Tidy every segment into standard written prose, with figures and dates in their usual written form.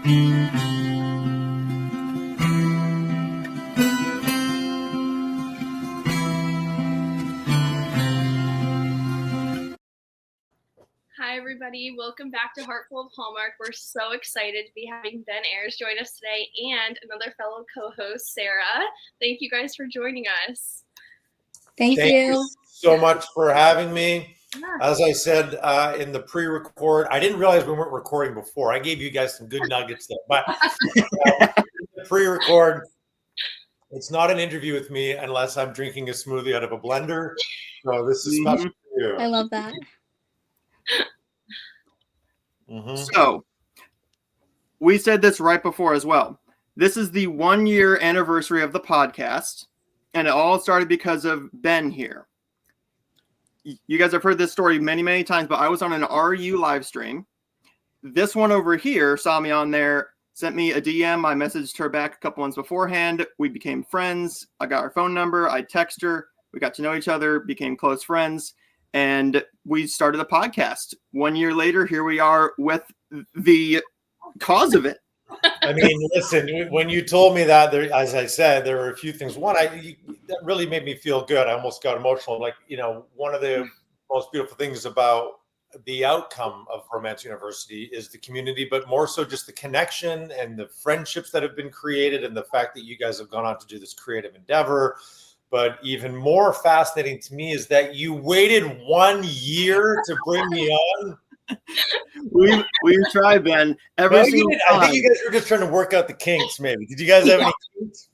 Hi, everybody. Welcome back to Heartful of Hallmark. We're so excited to be having Ben Aryes join us today and another fellow co-host, Sarah. Thank you guys for joining us. Thank you so much for having me. Yeah. As I said in the pre-record, I didn't realize we weren't recording before. I gave you guys some good nuggets there. But the pre-record, it's not an interview with me unless I'm drinking a smoothie out of a blender. So this is special for you. I love that. So we said this right before as well. This is the 1-year anniversary of the podcast, and it all started because of Ben here. You guys have heard this story many, many times, but I was on an RU live stream. This one over here saw me on there, sent me a DM. I messaged her back a couple months beforehand. We became friends. I got her phone number. I texted her. We got to know each other, became close friends, and we started a podcast. 1 year later, here we are with the cause of it. I mean, listen, when you told me that, there, as I said, there were a few things. One, that really made me feel good. I almost got emotional. Like, you know, one of the most beautiful things about the outcome of Romance University is the community, but more so just the connection and the friendships that have been created and the fact that you guys have gone on to do this creative endeavor. But even more fascinating to me is that you waited 1 year to bring me on. We've tried, Ben. I think you guys were just trying to work out the kinks, maybe. Did you guys have any kinks?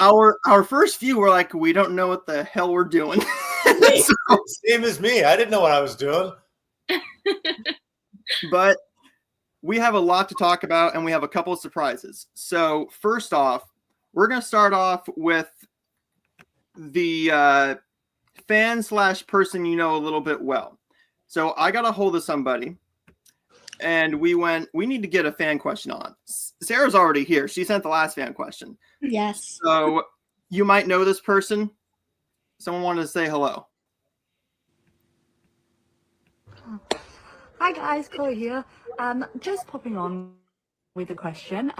Our first few were like, we don't know what the hell we're doing. Same as me. I didn't know what I was doing. But we have a lot to talk about, and we have a couple of surprises. So first off, we're going to start off with the fan/person you know a little bit well. So I got a hold of somebody, and we need to get a fan question on. Sarah's already here. She sent the last fan question. Yes. So you might know this person. Someone wanted to say hello. Hi guys, Chloe here. Just popping on with a question.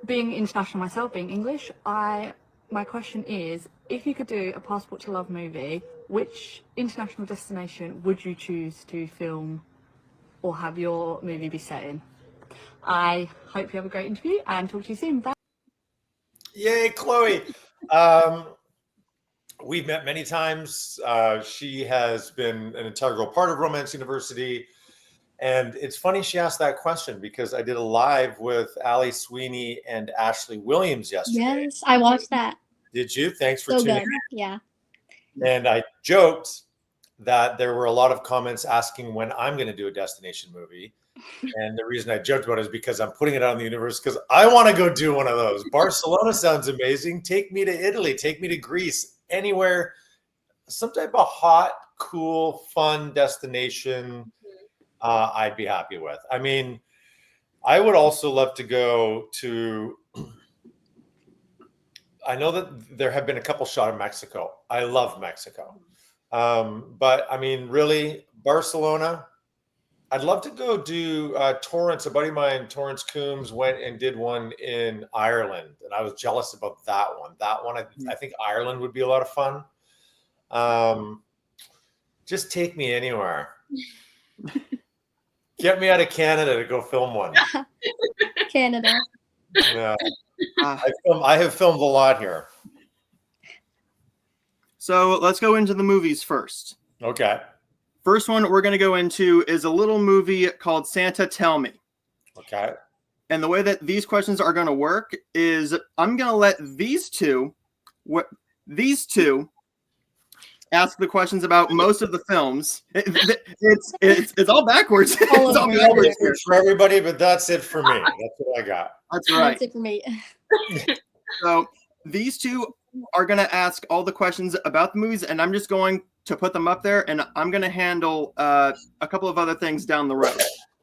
Being international myself, being English, my question is, if you could do a Passport to Love movie, which international destination would you choose to film or have your movie be set in? I hope you have a great interview and talk to you soon. Bye. Yay, Chloe. We've met many times. She has been an integral part of Romance University. And it's funny she asked that question because I did a live with Ali Sweeney and Ashley Williams yesterday. Yes, I watched that. Did you? Thanks for So tuning good. in. Yeah. And I joked that there were a lot of comments asking when I'm going to do a destination movie. And the reason I joked about it is because I'm putting it out in the universe because I want to go do one of those. Barcelona sounds amazing. Take me to Italy. Take me to Greece. Anywhere. Some type of hot, cool, fun destination I'd be happy with. I mean, I would also love to go to... I know that there have been a couple shot in Mexico. I love Mexico. But I mean, really, Barcelona, I'd love to go do Torrance. A buddy of mine, Torrance Coombs, went and did one in Ireland. And I was jealous about that one. I think Ireland would be a lot of fun. Just take me anywhere. Get me out of Canada to go film one. Canada. Yeah. I have filmed a lot here. So let's go into the movies first. Okay. First one we're going to go into is a little movie called Santa Tell Me. Okay. And the way that these questions are going to work is I'm going to let these two ask the questions about most of the films. It's all backwards. It's all backwards for everybody, but that's it for me. That's what I got. That's right. That's it for me. So these two are going to ask all the questions about the movies, and I'm just going to put them up there, and I'm going to handle a couple of other things down the road.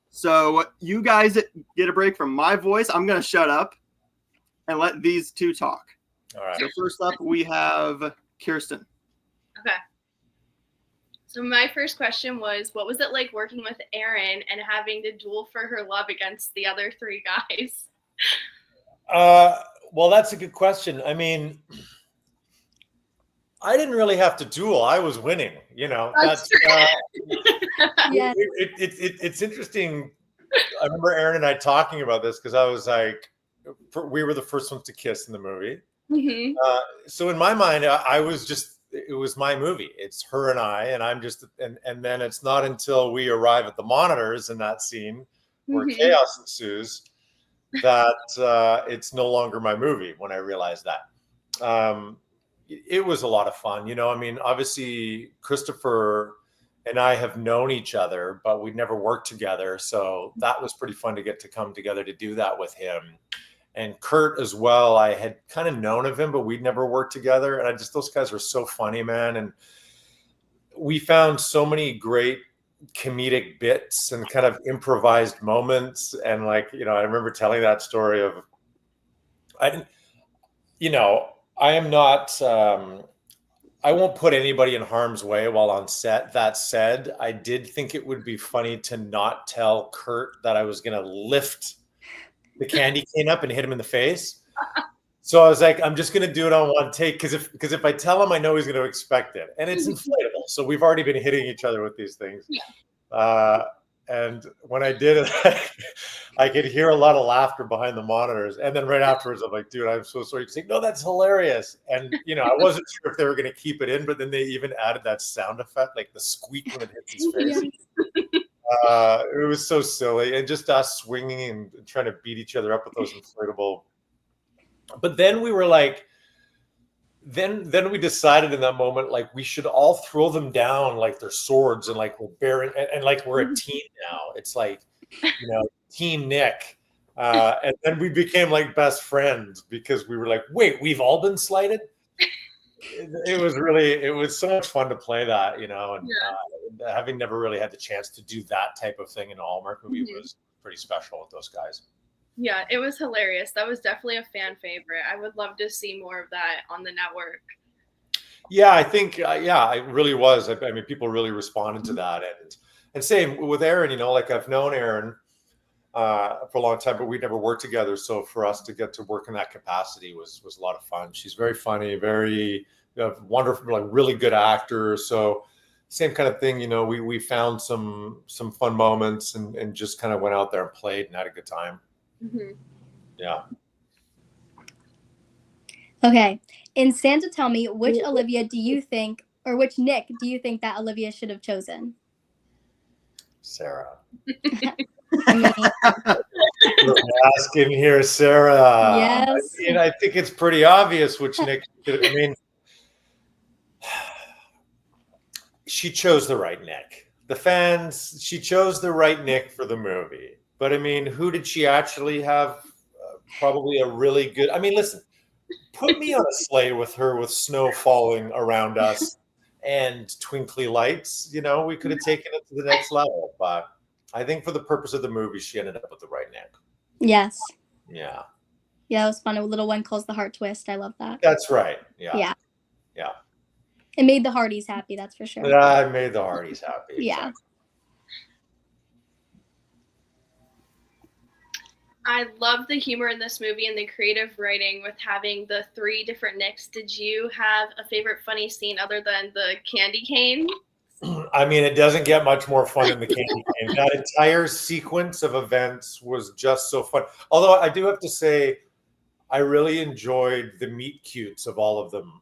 So you guys get a break from my voice. I'm going to shut up and let these two talk. All right. So first up, we have Kirsten. Okay. So my first question was, what was it like working with Erin and having to duel for her love against the other 3 guys? Well, that's a good question. I mean, I didn't really have to duel. I was winning. That's Yeah. It's interesting. I remember Erin and I talking about this because I was like, we were the first ones to kiss in the movie. Mhm. So in my mind, I was just, it was my movie. It's her and I, and I'm just, and then it's not until we arrive at the monitors in that scene where Mhm. chaos ensues that it's no longer my movie when I realized that. It was a lot of fun. I mean, obviously Christopher and I have known each other, but we'd never worked together. So that was pretty fun to get to come together to do that with him. And Kurt as well, I had kind of known of him, but we'd never worked together. And those guys were so funny, man. And we found so many great comedic bits and kind of improvised moments. And like, I remember telling that story of, I am not, I won't put anybody in harm's way while on set. That said, I did think it would be funny to not tell Kurt that I was going to lift the candy cane up and hit him in the face. So I was like, I'm just going to do it on one take because if I tell him, I know he's going to expect it, and it's inflatable. So we've already been hitting each other with these things. Yeah. And when I did it, I could hear a lot of laughter behind the monitors. And then right afterwards, I'm like, dude, I'm so sorry. He's like, no, that's hilarious. And, I wasn't sure if they were going to keep it in, but then they even added that sound effect, like the squeak when it hits his face. It was so silly. And just us swinging and trying to beat each other up with those inflatable. But then we were like, then we decided in that moment, like we should all throw them down like they're swords and like we're bearing and like we're a team now. It's like, Team Nick. And then we became like best friends because we were like, wait, we've all been slighted. It was so much fun to play that, and having never really had the chance to do that type of thing in a Hallmark movie was pretty special with those guys. Yeah, it was hilarious. That was definitely a fan favorite. I would love to see more of that on the network. Yeah, I think, it really was. I mean, people really responded to that. And same with Erin, like I've known Erin for a long time, but we never worked together. So for us to get to work in that capacity was a lot of fun. She's very funny, very wonderful, like really good actor. So same kind of thing, we found some fun moments and just kind of went out there and played and had a good time. Mm-hmm. Yeah. Okay. In Santa Tell Me, which Olivia do you think, or which Nick do you think that Olivia should have chosen? Sarah. I mean, asking here, Sarah. Yes. I think it's pretty obvious which Nick should. I mean, she chose the right Nick. The fans, she chose the right Nick for the movie. But I mean, who did she actually have? Probably a really good. I mean, listen, put me on a sleigh with her with snow falling around us and twinkly lights. We could have taken it to the next level. But I think for the purpose of the movie, she ended up with the right Nick. Yes. Yeah. Yeah, it was fun. A little one calls the heart twist. I love that. That's right. Yeah. Yeah. Yeah. It made the Hardys happy, that's for sure. Yeah, I made the Hardys happy. Yeah. Exactly. I love the humor in this movie and the creative writing with having the 3 different Nicks. Did you have a favorite funny scene other than the candy cane? I mean, it doesn't get much more fun than the candy cane. That entire sequence of events was just so fun. Although I do have to say, I really enjoyed the meet cutes of all of them.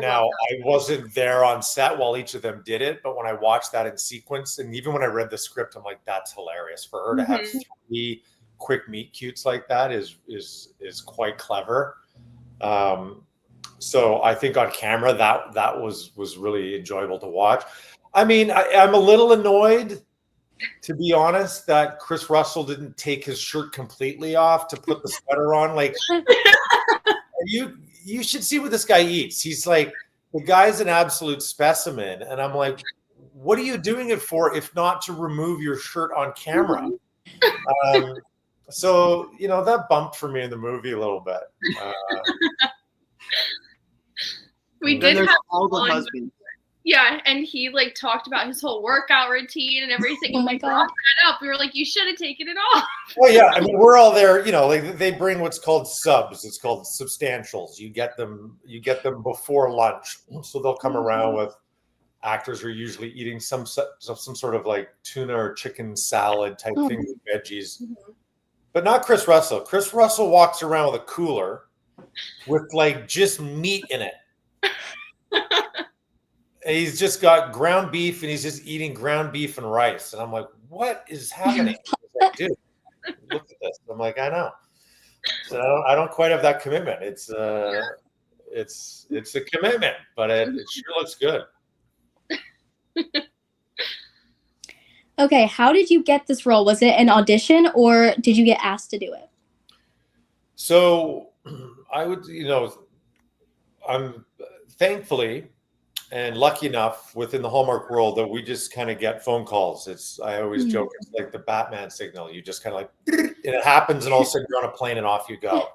Now, I wasn't there on set while each of them did it, but when I watched that in sequence, and even when I read the script, I'm like, that's hilarious. For her to have 3 quick meet cutes like that is quite clever. So I think on camera that was really enjoyable to watch. I mean, I'm a little annoyed, to be honest, that Chris Russell didn't take his shirt completely off to put the sweater on. Like, you should see what this guy eats. He's like, the guy's an absolute specimen, and I'm like, what are you doing it for if not to remove your shirt on camera? So, that bumped for me in the movie a little bit. We did have all the husbands. Yeah, and he like talked about his whole workout routine and everything. Oh And my we God. brought that up. We were like, you should have taken it off. Well, yeah, I mean, we're all there. Like they bring what's called subs. It's called substantials. You get them before lunch, so they'll come around with. Actors are usually eating some sort of like tuna or chicken salad type thing with veggies, but not Chris Russell. Chris Russell walks around with a cooler with like just meat in it. And he's just got ground beef and he's just eating ground beef and rice. And I'm like, what is happening? He's like, dude, look at this. I'm like, I know. So I don't quite have that commitment. It's a commitment, but it sure looks good. Okay, how did you get this role? Was it an audition or did you get asked to do it? So I would, I'm thankfully and lucky enough within the Hallmark world that we just kind of get phone calls. I always joke, it's like the Batman signal. You just kind of like, and it happens, and all of a sudden you're on a plane and off you go.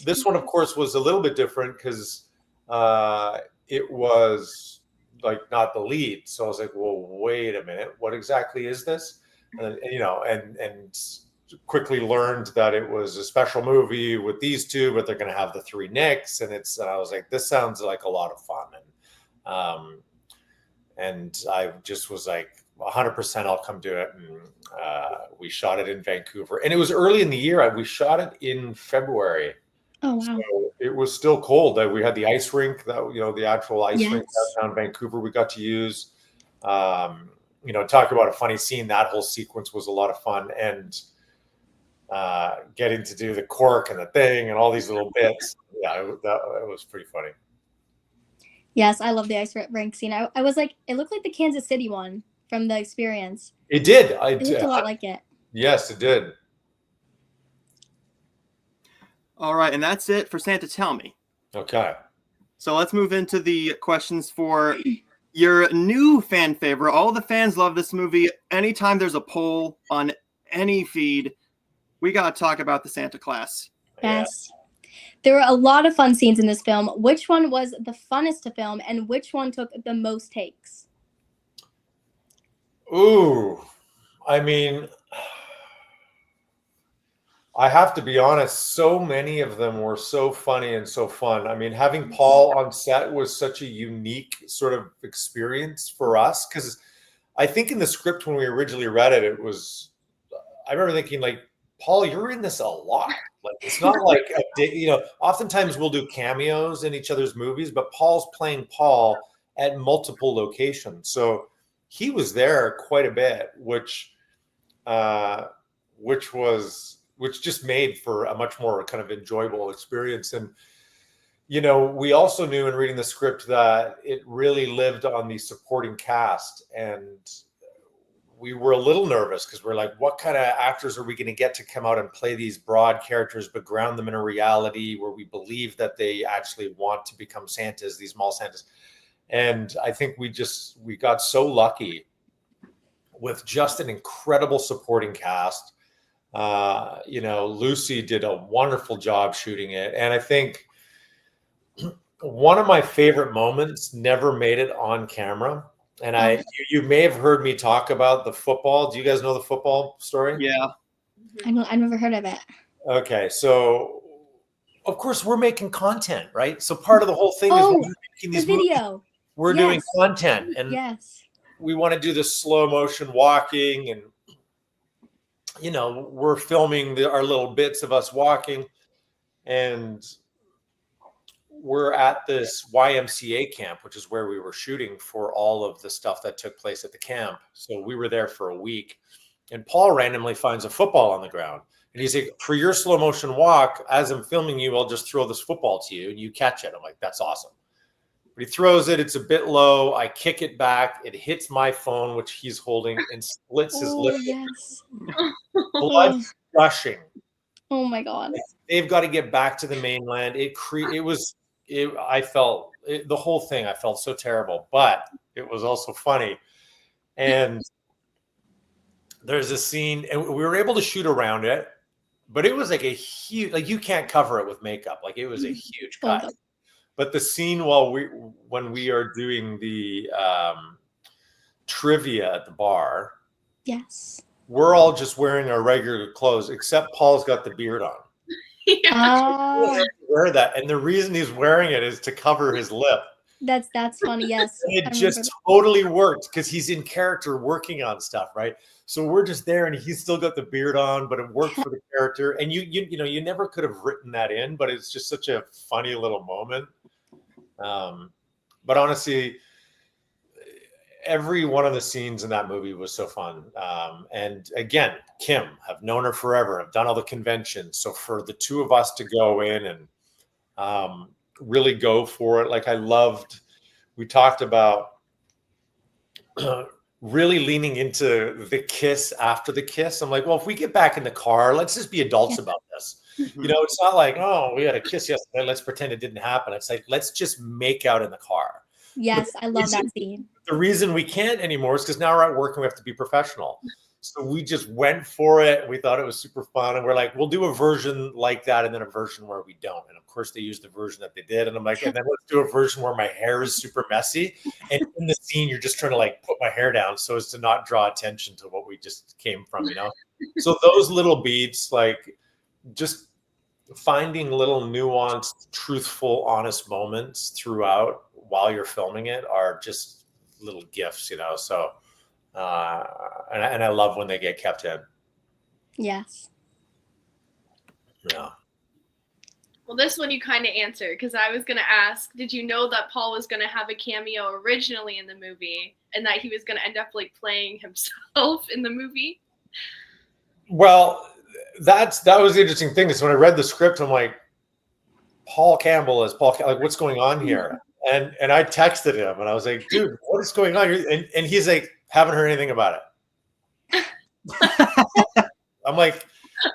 This one, of course, was a little bit different because it was like not the lead. So I was like, well, wait a minute, what exactly is this? And quickly learned that it was a special movie with these two, but they're going to have the three Nicks, and I was like, this sounds like a lot of fun. And I just was like 100% I'll come do it. And we shot it in Vancouver, and it was early in the year. We shot it in February. Oh, wow. So it was still cold. We had the ice rink the actual ice rink downtown Vancouver we got to use. Talk about a funny scene. That whole sequence was a lot of fun. And getting to do the cork and the thing and all these little bits. Yeah, it was pretty funny. Yes, I love the ice rink scene. I was like, it looked like the Kansas City one from the Experience. It did. It looked a lot like it. Yes, it did. All right, and that's it for Santa Tell Me. Okay. So let's move into the questions for your new fan favorite. All the fans love this movie. Anytime there's a poll on any feed, we got to talk about the Santa class. Yes. There were a lot of fun scenes in this film. Which one was the funnest to film, and which one took the most takes? Ooh, I mean, I have to be honest, so many of them were so funny and so fun. I mean, having Paul on set was such a unique sort of experience for us, because I think in the script when we originally read it, I remember thinking like, Paul, you're in this a lot. Like, it's not like oftentimes we'll do cameos in each other's movies, but Paul's playing Paul at multiple locations. So he was there quite a bit, which just made for a much more kind of enjoyable experience. And, we also knew in reading the script that it really lived on the supporting cast. And we were a little nervous because we're like, what kind of actors are we going to get to come out and play these broad characters, but ground them in a reality where we believe that they actually want to become Santas, these mall Santas. And I think we got so lucky with just an incredible supporting cast. Lucy did a wonderful job shooting it. And I think one of my favorite moments never made it on camera. And you may have heard me talk about the football. Do you guys know the football story? Yeah. I never heard of it. Okay. So of course we're making content, right? So part of the whole thing is when we're making these video. Movies, we're doing content, and we want to do this slow motion walking, and we're filming our little bits of us walking, and we're at this YMCA camp, which is where we were shooting for all of the stuff that took place at the camp. So we were there for a week, and Paul randomly finds a football on the ground, and he's like, for your slow motion walk, as I'm filming you, I'll just throw this football to you and you catch it. I'm like, that's awesome. But he throws it. It's a bit low. I kick it back. It hits my phone, which he's holding, and splits his lip. Yes. Blood gushing. Oh my God. They've got to get back to the mainland. I felt the whole thing. I felt so terrible, but it was also funny. And there's a scene, and we were able to shoot around it, but it was like a huge, like you can't cover it with makeup. Like it was a huge cut. But the scene when we are doing the trivia at the bar, Yes. we're all just wearing our regular clothes, except Paul's got the beard on. Oh, Wear that, and the reason he's wearing it is to cover his lip. that's funny. Yes. And I it just remember. totally worked because he's in character working on stuff, right? So we're just there, and he's still got the beard on, but it worked for the character. And you never could have written that in, but it's just such a funny little moment. But honestly, every one of the scenes in that movie was so fun. And again, Kim, I've known her forever. I've done all the conventions. So for the two of us to go in and really go for it, like we talked about really leaning into the kiss after the kiss. I'm like, well, if we get back in the car, let's just be adults about this. Mhm. It's not like, oh, we had a kiss yesterday, let's pretend it didn't happen. It's like, let's just make out in the car. Yes, I love that scene. The reason we can't anymore is because now we're at work and we have to be professional. So we just went for it. We thought it was super fun. And we're like, we'll do a version like that and then a version where we don't. And of course, they used the version that they did. And I'm like, and then let's do a version where my hair is super messy. And in the scene, you're just trying to like put my hair down so as to not draw attention to what we just came from, So those little beats, like just finding little nuanced, truthful, honest moments throughout while you're filming it are just little gifts, So, and I love when they get kept in. Yes. Yeah. Well, this one you kind of answered because I was going to ask, did you know that Paul was going to have a cameo originally in the movie and that he was going to end up like playing himself in the movie? Well, that was the interesting thing is when I read the script, I'm like, Paul Campbell is Paul, like what's going on here? And I texted him and I was like, dude, what is going on? And he's like, haven't heard anything about it. I'm like,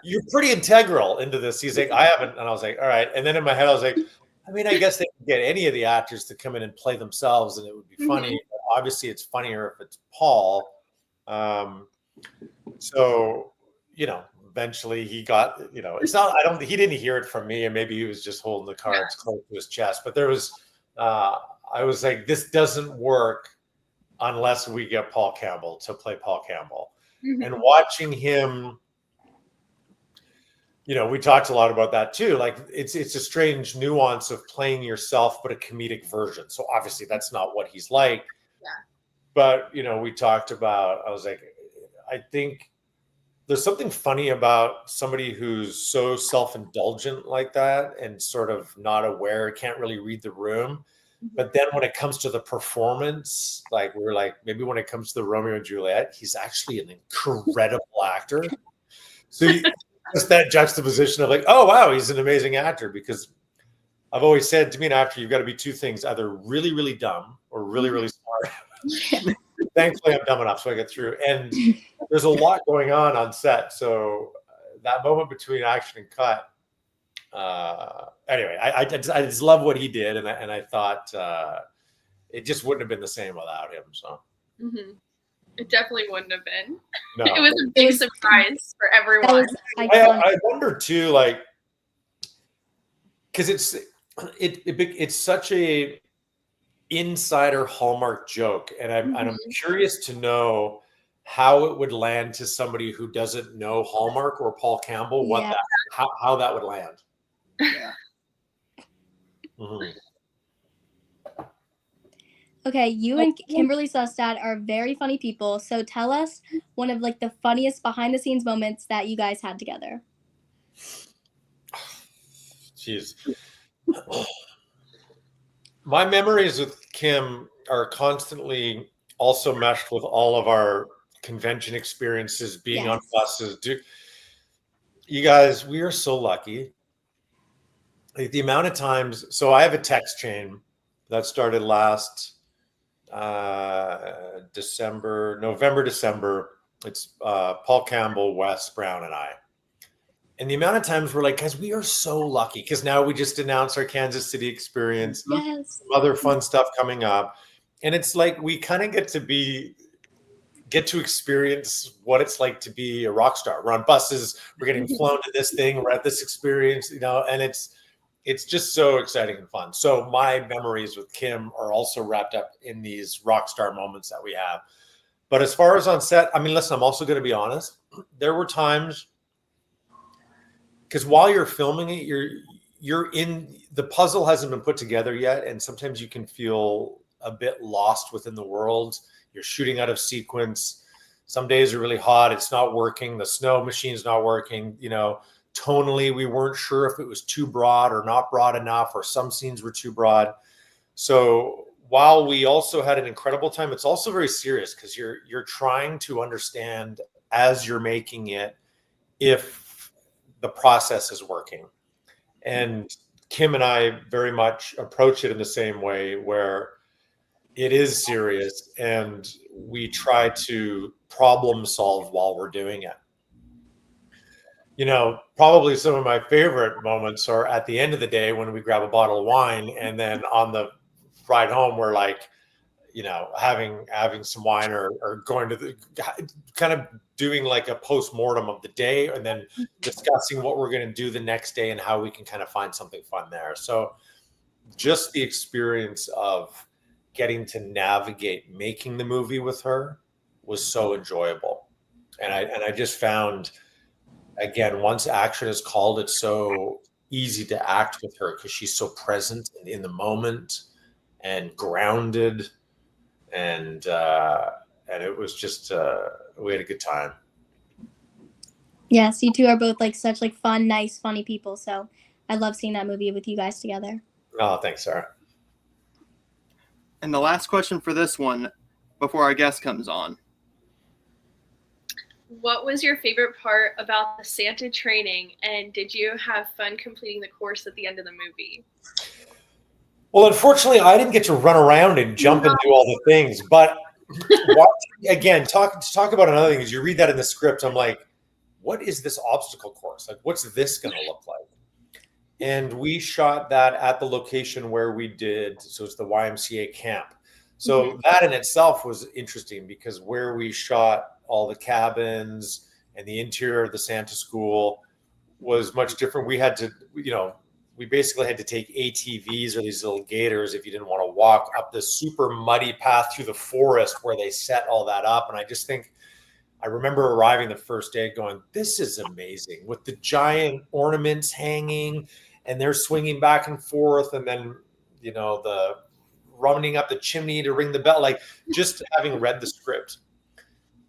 you're pretty integral into this. He's like, I haven't. And I was like, all right. And then in my head, I was like, I mean, I guess they could get any of the actors to come in and play themselves and it would be funny. But obviously, it's funnier if it's Paul. So, eventually he got, it's not, he didn't hear it from me and maybe he was just holding the cards close to his chest. But there was, I was like, this doesn't work unless we get Paul Campbell to play Paul Campbell. And watching him, we talked a lot about that too. Like it's a strange nuance of playing yourself, but a comedic version. So obviously that's not what he's like. Yeah. But, we talked about, I was like, I think there's something funny about somebody who's so self-indulgent like that and sort of not aware, can't really read the room. But then when it comes to the performance, like we're like, maybe when it comes to the Romeo and Juliet, he's actually an incredible actor. So just that juxtaposition of like, oh, wow, he's an amazing actor. Because I've always said to me an actor, you've got to be two things, either really, really dumb or really, really smart. Thankfully, I'm dumb enough, so I get through. And there's a lot going on set. So that moment between action and cut, anyway, I just love what he did, and I thought it just wouldn't have been the same without him. So it definitely wouldn't have been. No. It was a big surprise for everyone. That was I wonder too, like, because it's such a insider Hallmark joke, and I'm curious to know how it would land to somebody who doesn't know Hallmark or Paul Campbell. How that would land. Yeah. Okay, you and Kimberly Sustad are very funny people. So tell us one of like the funniest behind the scenes moments that you guys had together. Jeez. My memories with Kim are constantly also meshed with all of our convention experiences, being on buses. You guys, we are so lucky. Like the amount of times, so I have a text chain that started last November, December. It's Paul Campbell, Wes Brown, and I. And the amount of times we're like, guys, we are so lucky because now we just announced our Kansas City experience. Yes. Some other fun stuff coming up. And it's like we kind of get to experience what it's like to be a rock star. We're on buses, we're getting flown to this thing, we're at this experience, and it's just so exciting and fun. So my memories with Kim are also wrapped up in these rock star moments that we have. But as far as on set, I mean, listen, I'm also going to be honest. There were times, because while you're filming it, you're in, the puzzle hasn't been put together yet, and sometimes you can feel a bit lost within the world. You're shooting out of sequence. Some days are really hot. It's not working. The snow machine's not working. You know, tonally, we weren't sure if it was too broad or not broad enough, or some scenes were too broad. So while we also had an incredible time, it's also very serious because you're trying to understand as you're making it if the process is working. And Kim and I very much approach it in the same way, where it is serious and we try to problem solve while we're doing it. You know, probably some of my favorite moments are at the end of the day when we grab a bottle of wine, and then on the ride home, we're like, you know, having some wine, or going to the kind of doing like a post-mortem of the day, and then discussing what we're going to do the next day and how we can kind of find something fun there. So just the experience of getting to navigate making the movie with her was so enjoyable. And I just found, again, once action is called, it's so easy to act with her because she's so present and in the moment and grounded. And it was just we had a good time. Yes, you two are both like such like fun, nice, funny people. So I love seeing that movie with you guys together. Oh, thanks, Sarah. And the last question for this one, before our guest comes on. What was your favorite part about the Santa training, and did you have fun completing the course at the end of the movie? Well, unfortunately, I didn't get to run around and jump and do all the things. But again, talk about another thing is you read that in the script. I'm like, what is this obstacle course? Like, what's this going to look like? And we shot that at the location where we did. So it's the YMCA camp. So that in itself was interesting because where we shot all the cabins and the interior of the Santa school was much different. We had to, you know, we basically had to take ATVs or these little gators if you didn't want to walk up this super muddy path through the forest where they set all that up. And I just think, I remember arriving the first day going, this is amazing, with the giant ornaments hanging and they're swinging back and forth. And then, you know, the running up the chimney to ring the bell, like just having read the script.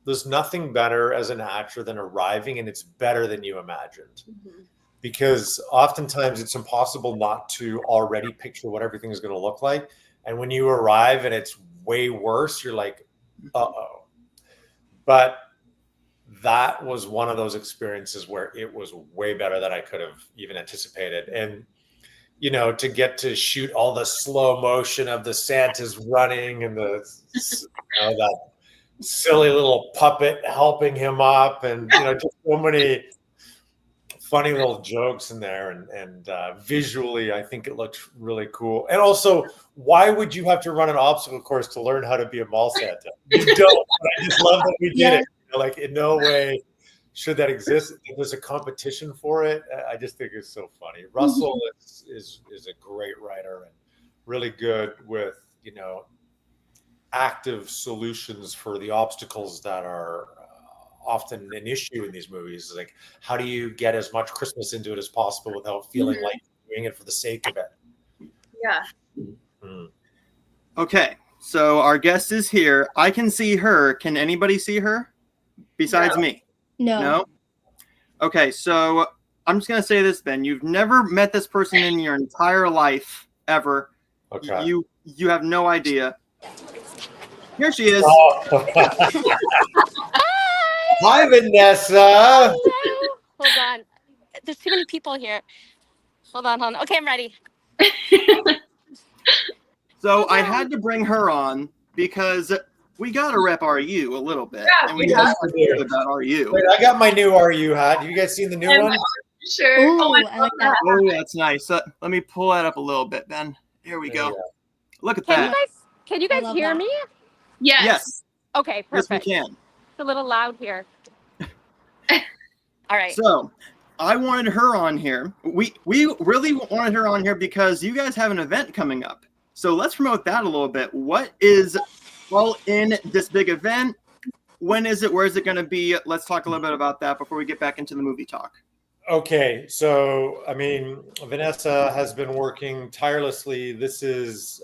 There's nothing better as an actor than arriving and it's better than you imagined. Because oftentimes it's impossible not to already picture what everything is going to look like. And when you arrive and it's way worse, you're like, uh-oh. But that was one of those experiences where it was way better than I could have even anticipated. And, you know, to get to shoot all the slow motion of the Santas running and the, you know, that silly little puppet helping him up, and, you know, just so many funny little jokes in there, and visually, I think it looked really cool. And also, why would you have to run an obstacle course to learn how to be a mall Santa? You don't. I just love that we did it. You know, like, in no way should that exist. If there's a competition for it, I just think it's so funny. Russell is a great writer and really good with, you know, active solutions for the obstacles that are often an issue in these movies. Like, how do you get as much Christmas into it as possible without feeling like doing it for the sake of it? Yeah. Okay, so our guest is here. I can see her. Can anybody see her besides me? No? Okay, so I'm just going to say this, Ben. You've never met this person in your entire life, ever. Okay. You have no idea. Here she is. Oh. Hi, Vanessa. Hello. Hold on. There's too many people here. Hold on. Okay, I'm ready. So I had to bring her on because we got to rep RU a little bit. Yeah, and we got to hear about RU. Wait, I got my new RU hat. Have you guys seen the new one? Sure. Ooh, Oh, I like that. Oh, that's nice. Let me pull that up a little bit, Ben. Here we go. Look at that. Can you guys hear me? Yes. Okay, perfect. Yes, we can. It's a little loud here. All right. So I wanted her on here. We really wanted her on here because you guys have an event coming up. So let's promote that a little bit. What is all in this big event? When is it? Where is it going to be? Let's talk a little bit about that before we get back into the movie talk. Okay, so I mean, Vanessa has been working tirelessly. This is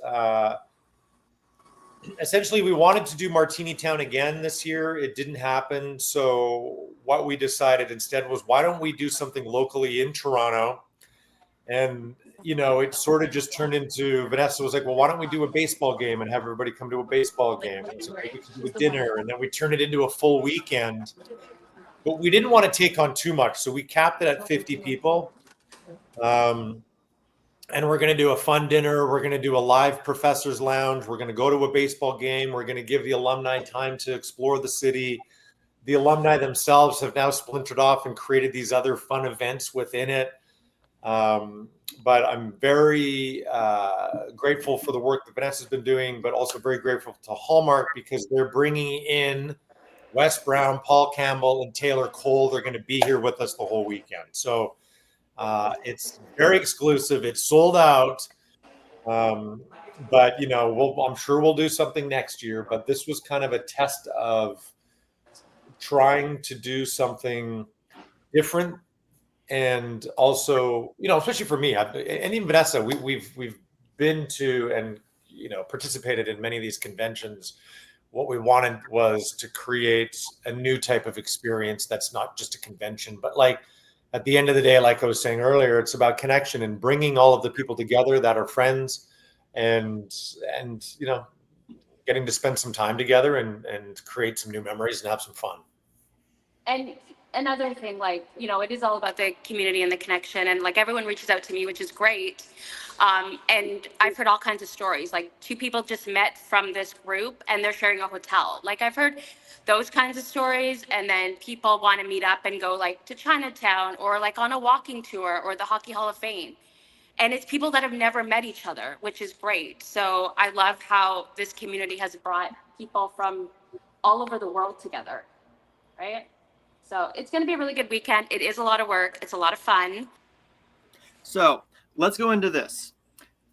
essentially, we wanted to do Martini Town again this year. It didn't happen. So what we decided instead was, why don't we do something locally in Toronto? And it sort of just turned into, Vanessa was like, well, why don't we do a baseball game and have everybody come to a baseball game? And so we could do a dinner, and then we turn it into a full weekend. But we didn't want to take on too much, so we capped it at 50 people. And we're going to do a fun dinner. We're going to do a live professor's lounge. We're going to go to a baseball game. We're going to give the alumni time to explore the city. The alumni themselves have now splintered off and created these other fun events within it. But I'm very grateful for the work that Vanessa's been doing, but also very grateful to Hallmark, because they're bringing in Wes Brown, Paul Campbell, and Taylor Cole. They're going to be here with us the whole weekend. So it's very exclusive. It's sold out. But I'm sure we'll do something next year. But this was kind of a test of trying to do something different, and also, especially for me, and even Vanessa, we've been to and participated in many of these conventions. What we wanted was to create a new type of experience that's not just a convention, but like, at the end of the day, like I was saying earlier, it's about connection and bringing all of the people together that are friends, and getting to spend some time together and create some new memories and have some fun. And another thing, like, it is all about the community and the connection, and like everyone reaches out to me, which is great. And I've heard all kinds of stories. Like, two people just met from this group and they're sharing a hotel. Like, I've heard those kinds of stories. And then people want to meet up and go like to Chinatown, or like on a walking tour, or the Hockey Hall of Fame. And it's people that have never met each other, which is great. So I love how this community has brought people from all over the world together, right? So it's going to be a really good weekend. It is a lot of work. It's a lot of fun. So let's go into this.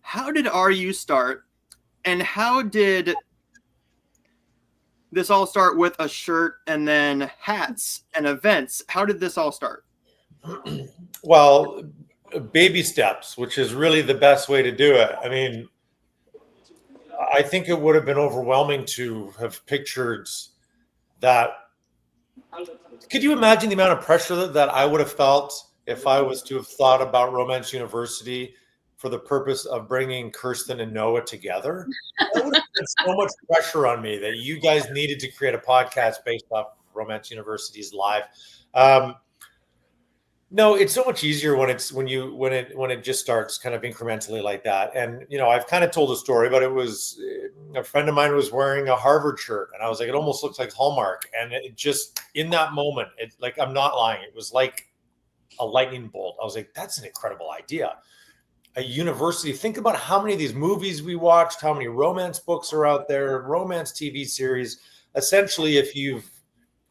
How did RU start, and how did this all start with a shirt and then hats and events? How did this all start? Well, baby steps, which is really the best way to do it. I mean, I think it would have been overwhelming to have pictured that. Could you imagine the amount of pressure that I would have felt if I was to have thought about Romance University for the purpose of bringing Kirsten and Noah together? That would have been so much pressure on me that you guys needed to create a podcast based off Romance University's live. No, it's so much easier when it just starts kind of incrementally like that. And I've kind of told a story, but it was a friend of mine was wearing a Harvard shirt, and I was like, it almost looks like Hallmark. And it just, in that moment, it, like, I'm not lying, it was like a lightning bolt. I was like, that's an incredible idea. A university. Think about how many of these movies we watched, how many romance books are out there, romance TV series. Essentially, if you've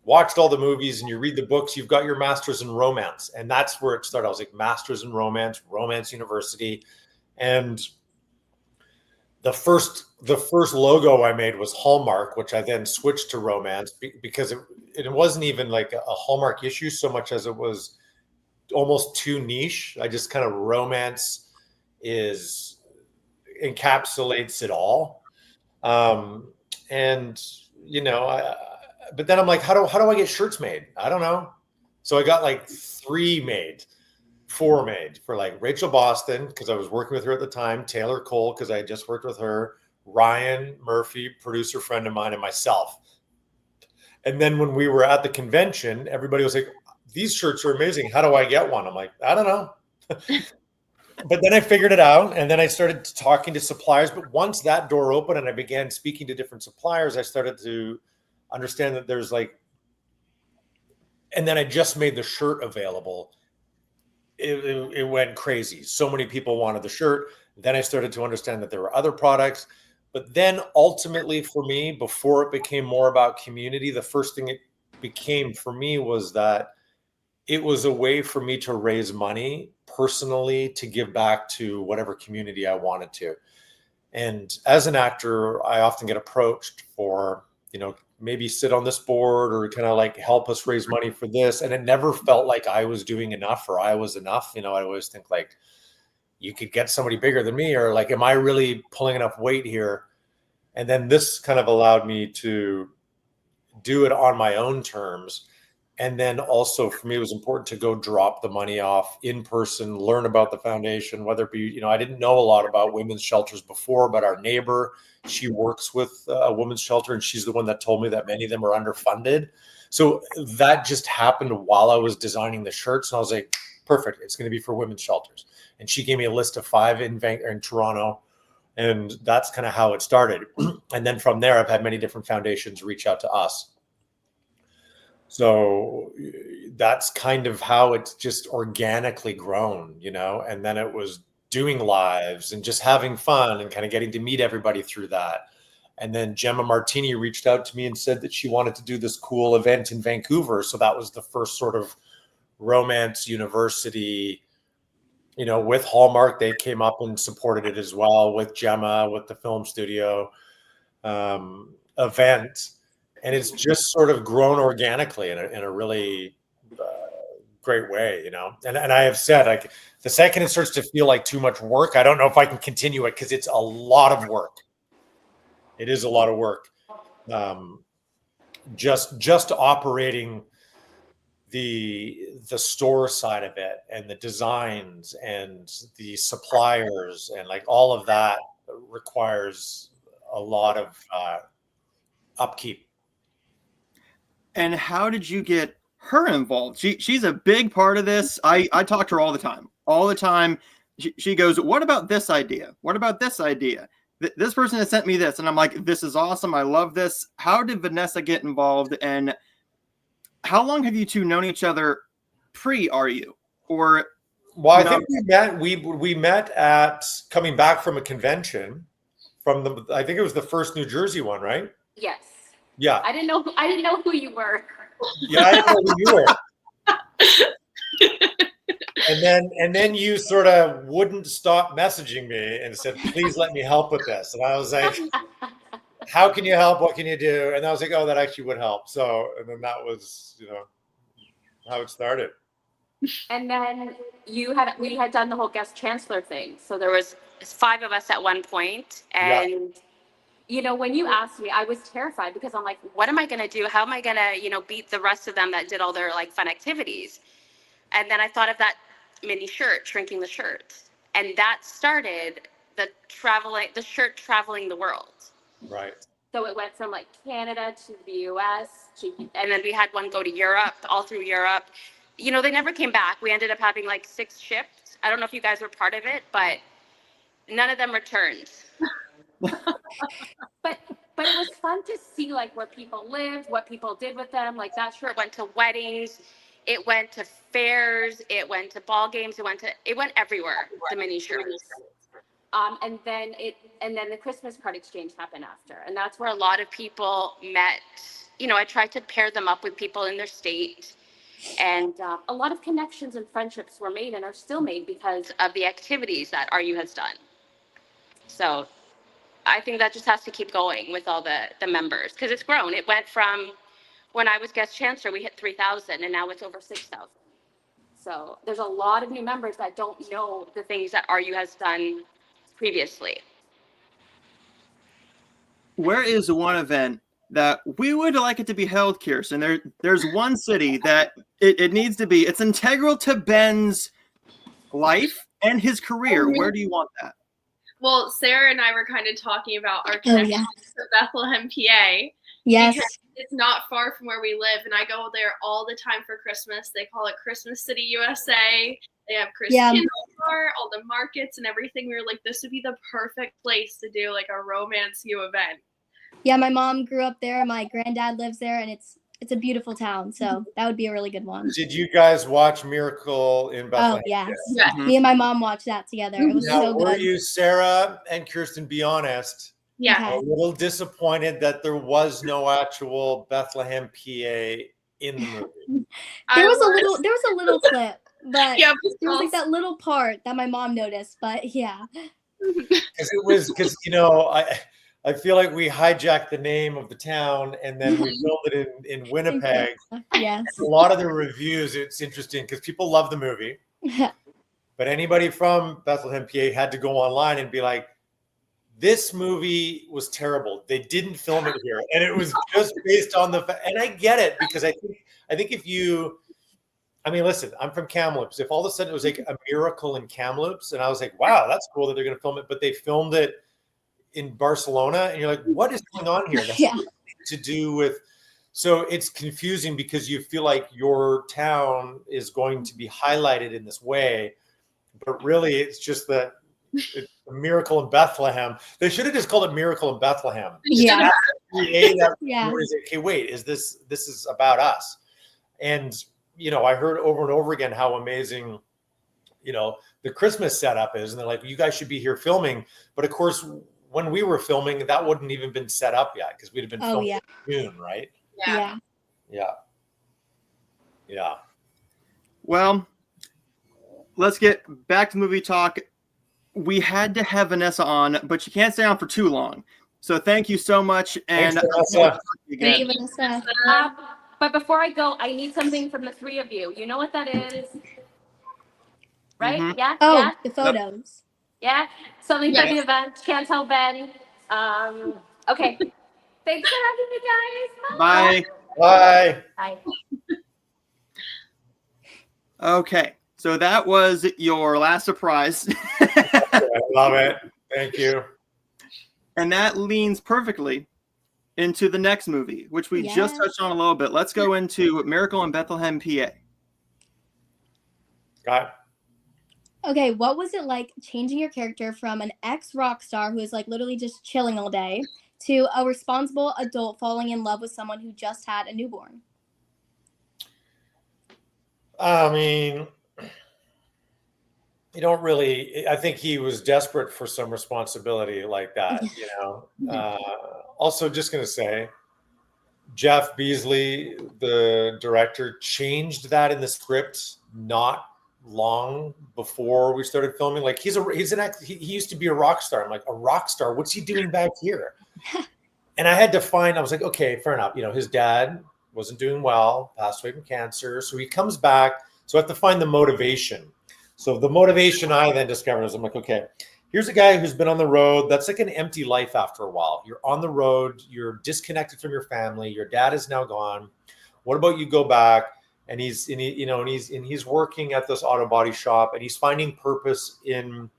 watched all the movies and you read the books, you've got your master's in romance. And that's where it started. I was like, master's in romance, Romance University. And the first logo I made was Hallmark, which I then switched to romance because it wasn't even like a Hallmark issue so much as it was almost too niche. I just kind of, romance encapsulates it all. But then I'm like, how do I get shirts made? I don't know. So I got like 4 made for like Rachel Boston, because I was working with her at the time, Taylor Cole, because I had just worked with her, Ryan Murphy, producer friend of mine, and myself. And then when we were at the convention, everybody was like, these shirts are amazing. How do I get one? I'm like, I don't know. But then I figured it out, and then I started talking to suppliers. But once that door opened and I began speaking to different suppliers, I started to understand that there's like, and then I just made the shirt available. It went crazy. So many people wanted the shirt. Then I started to understand that there were other products. But then ultimately for me, before it became more about community, the first thing it became for me was that it was a way for me to raise money personally to give back to whatever community I wanted to. And as an actor, I often get approached for, maybe sit on this board or kind of like help us raise money for this. And it never felt like I was doing enough or I was enough. I always think like, you could get somebody bigger than me, or like, am I really pulling enough weight here? And then this kind of allowed me to do it on my own terms. And then also for me, it was important to go drop the money off in person, learn about the foundation, whether it be, I didn't know a lot about women's shelters before, but our neighbor, she works with a women's shelter, and she's the one that told me that many of them are underfunded. So that just happened while I was designing the shirts. And I was like, perfect, it's going to be for women's shelters. And she gave me a list of 5 in Toronto. And that's kind of how it started. And then from there, I've had many different foundations reach out to us. So that's kind of how it's just organically grown, and then it was doing lives and just having fun and kind of getting to meet everybody through that. And then Gemma Martini reached out to me and said that she wanted to do this cool event in Vancouver. So that was the first sort of romance university, with Hallmark. They came up and supported it as well with Gemma, with the film studio event. And it's just sort of grown organically in a really great way, And I have said, like, the second it starts to feel like too much work, I don't know if I can continue it because it's a lot of work. It is a lot of work. Just operating the store side of it, and the designs and the suppliers, and like all of that requires a lot of upkeep. And how did you get her involved? She's a big part of this. I talk to her all the time. She goes, what about this idea? What about this idea? This person has sent me this. And I'm like, this is awesome. I love this. How did Vanessa get involved? And how long have you two known each other pre-RU? Or well, I think we met at coming back from a convention I think it was the first New Jersey one, right? Yes. Yeah. I didn't know who you were. Yeah, I didn't know who you were. And then you sort of wouldn't stop messaging me and said, please let me help with this. And I was like, how can you help? What can you do? And I was like, oh, that actually would help. So, and then that was, how it started. And then we had done the whole guest chancellor thing. So there was 5 of us at one point. And when you asked me, I was terrified because I'm like, what am I going to do? How am I going to, beat the rest of them that did all their like fun activities? And then I thought of that mini shirt, shrinking the shirt. And that started the shirt traveling the world. Right. So it went from like Canada to the US and then we had one go to Europe, all through Europe. They never came back. We ended up having like 6 ships. I don't know if you guys were part of it, but none of them returned. But it was fun to see like where people lived, what people did with them. Like that shirt went to weddings, it went to fairs, it went to ball games, it went everywhere. The mini shirts. And then the Christmas card exchange happened after, and that's where a lot of people met. I tried to pair them up with people in their state, and a lot of connections and friendships were made and are still made because of the activities that RU has done. So I think that just has to keep going with all the members because it's grown. It went from when I was guest chancellor, we hit 3,000, and now it's over 6,000. So there's a lot of new members that don't know the things that RU has done previously. Where is one event that we would like it to be held, Kirsten? There's one city that it needs to be. It's integral to Ben's life and his career. Where do you want that? Well, Sarah and I were kind of talking about our connection to Bethlehem, PA. Yes. Because it's not far from where we live, and I go there all the time for Christmas. They call it Christmas City, USA. They have Christmas all the markets and everything. We were like, this would be the perfect place to do like a Romance U event. Yeah, my mom grew up there. My granddad lives there, and it's a beautiful town. So that would be a really good one. Did you guys watch Miracle in Bethlehem? Oh, yes. Yeah. Me and my mom watched that together. It was so good. Were you, Sarah and Kirsten, be honest, Yeah. a little disappointed that there was no actual Bethlehem, PA in the movie. There was a little clip, but Yeah, there was like that little part that my mom noticed. But yeah, Because I feel like we hijacked the name of the town and then we filmed it in Winnipeg. Yes. A lot of the reviews, it's interesting because people love the movie, but anybody from Bethlehem, PA, had to go online and be like, "This movie was terrible. They didn't film it here," and it was just based on the. And I get it because I think if you. I mean, listen, I'm from Kamloops. If all of a sudden it was like a miracle in Kamloops, and I was like, wow, that's cool that they're going to film it, but they filmed it in Barcelona, and you're like, what is going on here? That's to do with. So it's confusing because you feel like your town is going to be highlighted in this way, but really it's just that it's a miracle in Bethlehem. They should have just called it Miracle in Bethlehem. Yeah. Okay, wait, this is about us. And I heard over and over again how amazing, the Christmas setup is. And they're like, you guys should be here filming. But of course, when we were filming, that wouldn't even been set up yet because we'd have been filming in June, right? Yeah. Well, let's get back to movie talk. We had to have Vanessa on, but she can't stay on for too long. So thank you so much. And thanks, Vanessa. Thank you, Vanessa. But before I go, I need something from the three of you. You know what that is? Right? Mm-hmm. Yeah? Oh, yeah? the photos. Yeah? Something for the event. Can't tell Ben. Okay. Thanks for having me, guys. Bye. Bye. Bye. Okay. So that was your last surprise. I love it. Thank you. And that leans perfectly into the next movie, which we just touched on a little bit. Let's go into Miracle in Bethlehem, PA. Got Okay, what was it like changing your character from an ex-rock star who is like literally just chilling all day to a responsible adult falling in love with someone who just had a newborn? I mean, you don't really. I think he was desperate for some responsibility like that. Also, just going to say, Jeff Beasley, the director, changed that in the script not long before we started filming. Like he used to be a rock star. I'm like, a rock star? What's he doing back here? And I was like, okay, fair enough. His dad wasn't doing well, passed away from cancer. So he comes back. So I have to find the motivation. So the motivation I then discovered is I'm like, okay, here's a guy who's been on the road. That's like an empty life after a while. You're on the road. You're disconnected from your family. Your dad is now gone. What about you go back? And he's working at this auto body shop, and he's finding purpose in